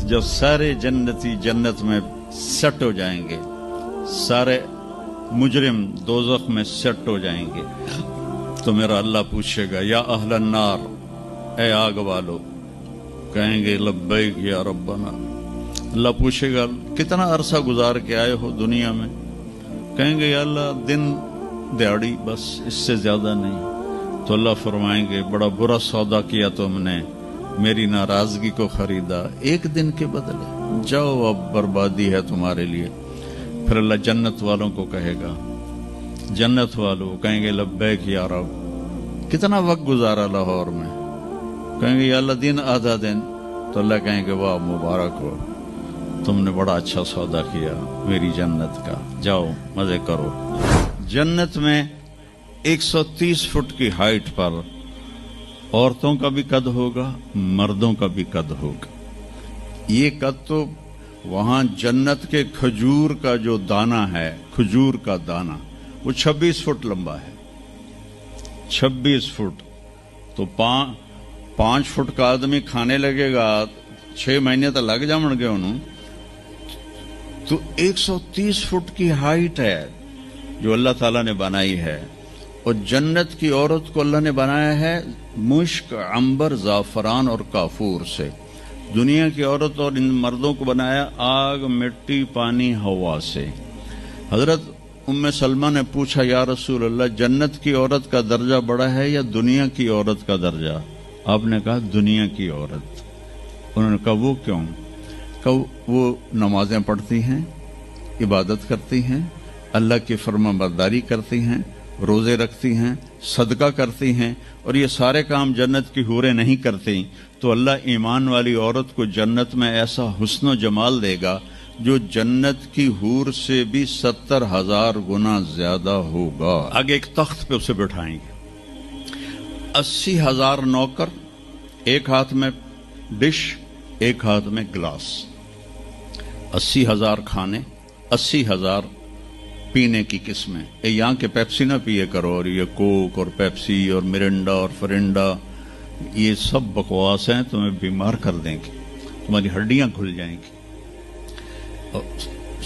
जब सारे जन्नती जन्नत में सेट हो जाएंगे, सारे मुजरिम दोज़ख में सेट हो जाएंगे, तो मेरा अल्लाह पूछेगा या अहलन नार, ए आग वालो, कहेंगे लब्बैक या रब्बना। अल्लाह पूछेगा कितना अरसा गुजार के आए हो दुनिया में? कहेंगे या अल्लाह दिन दिहाड़ी, बस इससे ज्यादा नहीं। तो अल्लाह फरमाएंगे बड़ा बुरा सौदा किया तुमने, मेरी नाराजगी को खरीदा एक दिन के बदले, जाओ अब बर्बादी है तुम्हारे लिए। फिर अल्लाह जन्नत वालों को कहेगा, जन्नत वालों कहेंगे लब्बैक या रब, कितना वक्त गुजारा लाहौर में? कहेंगे या अल्लाह दिन आधा दिन। तो अल्लाह कहेंगे वाह मुबारक हो, तुमने बड़ा अच्छा सौदा किया मेरी जन्नत का, जाओ मजे करो। जन्नत में 130 फुट की हाइट पर औरतों का भी कद होगा, मर्दों का भी कद होगा। ये कद तो वहां जन्नत के खजूर का जो दाना है, खजूर का दाना, वो 26 फुट लंबा है। 26 फुट तो 5 फुट का आदमी खाने लगेगा, 6 महीने तो लग जाएंगे उन्होंने। तो 130 फुट की हाइट है जो अल्लाह ताला ने बनाई है। और जन्नत की औरत को अल्लाह ने बनाया है मुश्क, अंबर, जाफरान और काफूर से। दुनिया की औरत और इन मर्दों को बनाया आग, मिट्टी, पानी, हवा से। हजरत उम्मे सलमा ने पूछा या रसूल अल्लाह, जन्नत की औरत का दर्जा बड़ा है या दुनिया की औरत का दर्जा? आपने कहा दुनिया की औरत। उन्होंने कहा वो क्यों? कहा वो नमाजें पढ़ती हैं, इबादत करती हैं, अल्लाह की फरमाबरदारी करती हैं, रोजे रखती हैं, सदका करती हैं, और ये सारे काम जन्नत की हूरें नहीं करती। तो अल्लाह ईमान वाली औरत को जन्नत में ऐसा हुस्न जमाल देगा जो जन्नत की हूर से भी 70,000 गुना ज्यादा होगा। आगे एक तख्त पे उसे बिठाएंगे, 80,000 नौकर, एक हाथ में डिश, एक हाथ में ग्लास, 80,000 खाने, 80,000 पीने की किस्में। यहाँ के पेप्सी ना पिए करो, और ये कोक और पेप्सी और मिरिंडा और फरिंडा, ये सब बकवास हैं, तुम्हें बीमार कर देंगे, तुम्हारी हड्डियां खुल जाएंगी।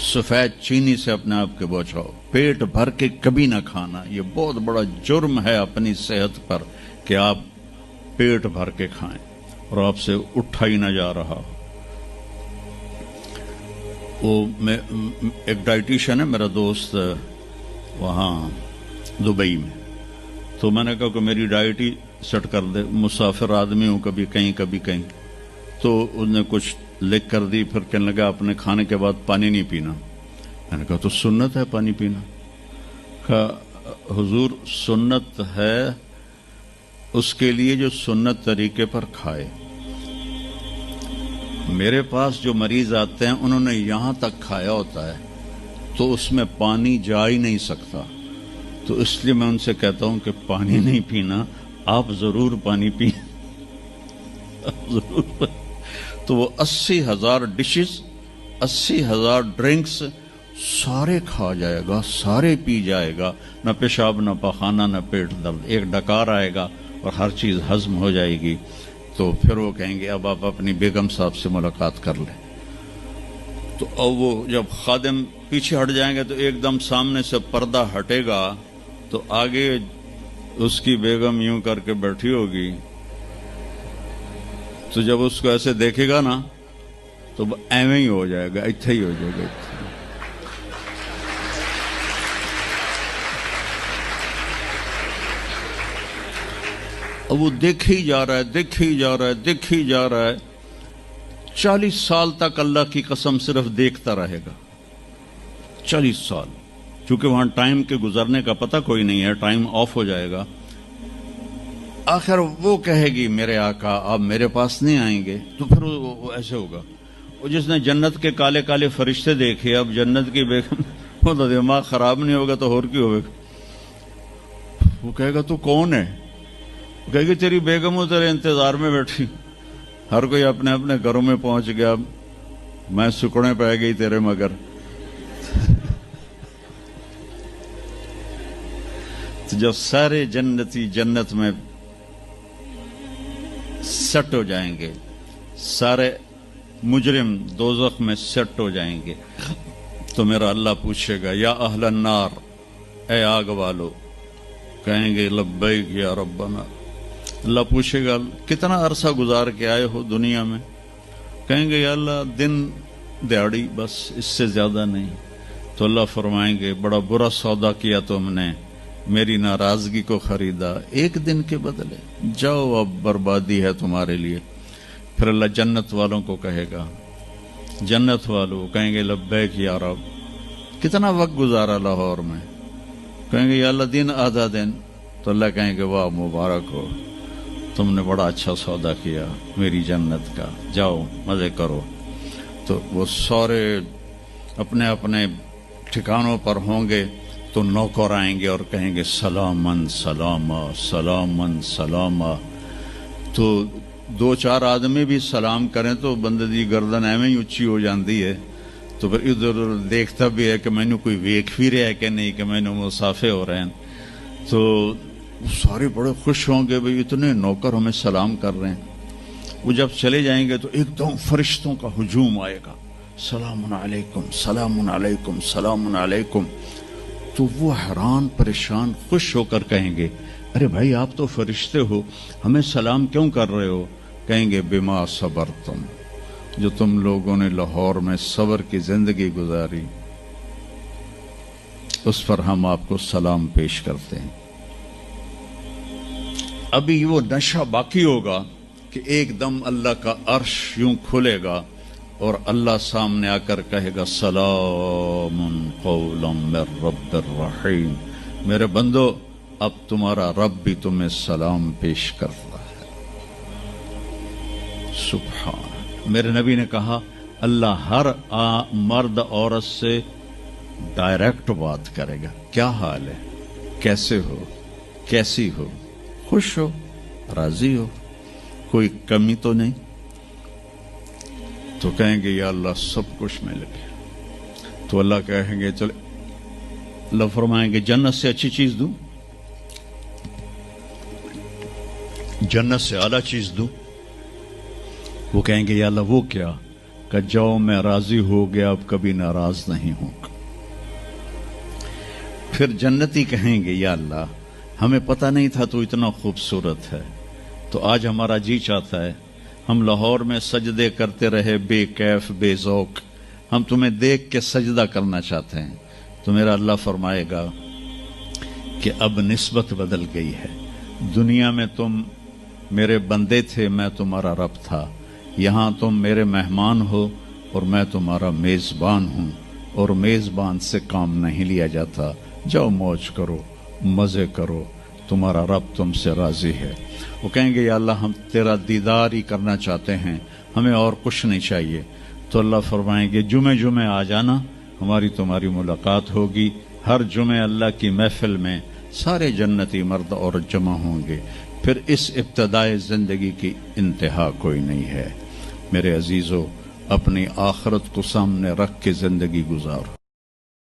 सफेद चीनी से अपने आप के बचाओ, पेट भर के कभी ना खाना। ये बहुत बड़ा जुर्म है अपनी सेहत पर कि आप पेट भर के खाएं और आपसे उठा ही ना जा रहा। वो मैं एक डाइटिशियन है मेरा दोस्त वहाँ दुबई में, तो मैंने कहा कि मेरी डाइट ही सेट कर दे, मुसाफिर आदमी हूँ, कभी कहीं कभी कहीं। तो उसने कुछ लिख कर दी, फिर कहने लगा अपने खाने के बाद पानी नहीं पीना। मैंने कहा तो सुन्नत है पानी पीना। कहा हुजूर सुन्नत है उसके लिए जो सुन्नत तरीके पर खाए। मेरे पास जो मरीज आते हैं उन्होंने यहां तक खाया होता है तो उसमें पानी जा ही नहीं सकता, तो इसलिए मैं उनसे कहता हूं कि पानी नहीं पीना, आप जरूर पानी पी जरूर। तो वो 80,000 डिशेस, 80,000 ड्रिंक्स सारे खा जाएगा, सारे पी जाएगा, न पेशाब न पखाना न पेट दर्द, एक डकार आएगा और हर चीज हजम हो जाएगी। तो फिर वो कहेंगे अब आप अपनी बेगम साहब से मुलाकात कर लें। तो अब वो जब खादिम पीछे हट जाएंगे तो एकदम सामने से पर्दा हटेगा, तो आगे उसकी बेगम यूं करके बैठी होगी। तो जब उसको ऐसे देखेगा ना तो एवं ही हो जाएगा, इत्थे ही हो जाएगा। अब वो देखे ही जा रहा है, देखे ही जा रहा है, देखे ही जा रहा है। 40 साल तक अल्लाह की कसम सिर्फ देखता रहेगा, 40 साल, क्योंकि वहां टाइम के गुजरने का पता कोई नहीं है, टाइम ऑफ हो जाएगा। आखिर वो कहेगी मेरे आका आप मेरे पास नहीं आएंगे, तो फिर वो ऐसे होगा। वो जिसने जन्नत के काले काले फरिश्ते देखे, अब जन्नत की बेगम, वो तो दिमाग खराब नहीं होगा तो और क्यों होगा। वो कहेगा तू कौन है? वो कहेगी तेरी बेगम तेरे इंतजार में बैठी, हर कोई अपने अपने घरों में पहुंच गया, मैं सुकड़े पै गई तेरे मगर। तो जब सारे जन्नती जन्नत में सेट हो जाएंगे, सारे मुजरिम दोज़ख में सेट हो जाएंगे तो मेरा अल्लाह पूछेगा या अहलन नार, ए आग वालो, कहेंगे लब्बैक या रब्बना। अल्लाह पूछेगा कितना अरसा गुजार के आए हो दुनिया में? कहेंगे या अल्लाह दिन दिहाड़ी, बस इससे ज्यादा नहीं। तो अल्लाह फरमाएंगे बड़ा बुरा सौदा किया तुमने, मेरी नाराजगी को खरीदा एक दिन के बदले, जाओ अब बर्बादी है तुम्हारे लिए। फिर अल्लाह जन्नत वालों को कहेगा, जन्नत वालों कहेंगे लब्बैक या रब, कितना वक्त गुजारा लाहौर में? कहेंगे या अल्लाह दिन आधा दिन। तो अल्लाह कहेंगे वाह मुबारक हो, तुमने बड़ा अच्छा सौदा किया मेरी जन्नत का, जाओ मजे करो। तो वो सारे अपने अपने ठिकानों पर होंगे तो नौकर आएंगे और कहेंगे सलामन सलामा सलामन सलामा। तो दो चार आदमी भी सलाम करें तो बंदे दी गर्दन एवं ही उच्ची हो जाती है। तो फिर इधर उधर देखता भी है कि मैनू कोई वेख भी रहा है कि नहीं, कि मैनू मुसाफे हो रहे हैं। तो सारे बड़े खुश होंगे, भाई इतने नौकर हमें सलाम कर रहे हैं। वो जब चले जाएंगे तो एकदम फरिश्तों का हुजूम आएगा, सलामुन अलैकुम सलामुन अलैकुम सलामुन अलैकुम। तो वो हैरान परेशान खुश होकर कहेंगे अरे भाई आप तो फरिश्ते हो, हमें सलाम क्यों कर रहे हो? कहेंगे बिमा सबर तुम, जो तुम लोगों ने लाहौर में सबर की जिंदगी गुजारी उस पर हम आपको सलाम पेश करते हैं। अभी वो नशा बाकी होगा कि एकदम अल्लाह का अर्श यूं खुलेगा और अल्लाह सामने आकर कहेगा सलामुन कौलम मिर रब्बिर रहीम, मेरे बंदो अब तुम्हारा रब भी तुम्हें सलाम पेश कर रहा है। सुभान। मेरे नबी ने कहा अल्लाह हर मर्द औरत से डायरेक्ट बात करेगा, क्या हाल है, कैसे हो, कैसी हो, खुश हो, राजी हो, कोई कमी तो नहीं? तो कहेंगे या अल्लाह सब कुछ मिल गया। तो अल्लाह कहेंगे चलो, अल्लाह फरमाएंगे जन्नत से अच्छी चीज दूं, जन्नत से आला चीज दूं। वो कहेंगे या अल्लाह वो क्या? कि जाओ मैं राजी हो गया, अब कभी नाराज नहीं होगा। फिर जन्नती कहेंगे या अल्लाह हमें पता नहीं था तो इतना खूबसूरत है, तो आज हमारा जी चाहता है हम लाहौर में सजदे करते रहे बेकैफ बेजौक, हम तुम्हें देख के सजदा करना चाहते हैं। तो मेरा अल्लाह फरमाएगा कि अब निस्बत बदल गई है, दुनिया में तुम मेरे बंदे थे, मैं तुम्हारा रब था, यहाँ तुम मेरे मेहमान हो और मैं तुम्हारा मेज़बान हूँ, और मेज़बान से काम नहीं लिया जाता। जाओ मौज करो, मज़े करो, तुम्हारा रब तुमसे राज़ी है। वो कहेंगे या अल्लाह हम तेरा दीदार ही करना चाहते हैं, हमें और कुछ नहीं चाहिए। तो अल्लाह फरमाएंगे जुमे जुमे आ जाना, हमारी तुम्हारी मुलाकात होगी। हर जुमे अल्लाह की महफिल में सारे जन्नती मर्द और जमा होंगे। फिर इस इब्तदाए ज़िंदगी की इंतहा कोई नहीं है। मेरे अजीज़ों, अपनी आखिरत को सामने रख के ज़िंदगी गुजारो।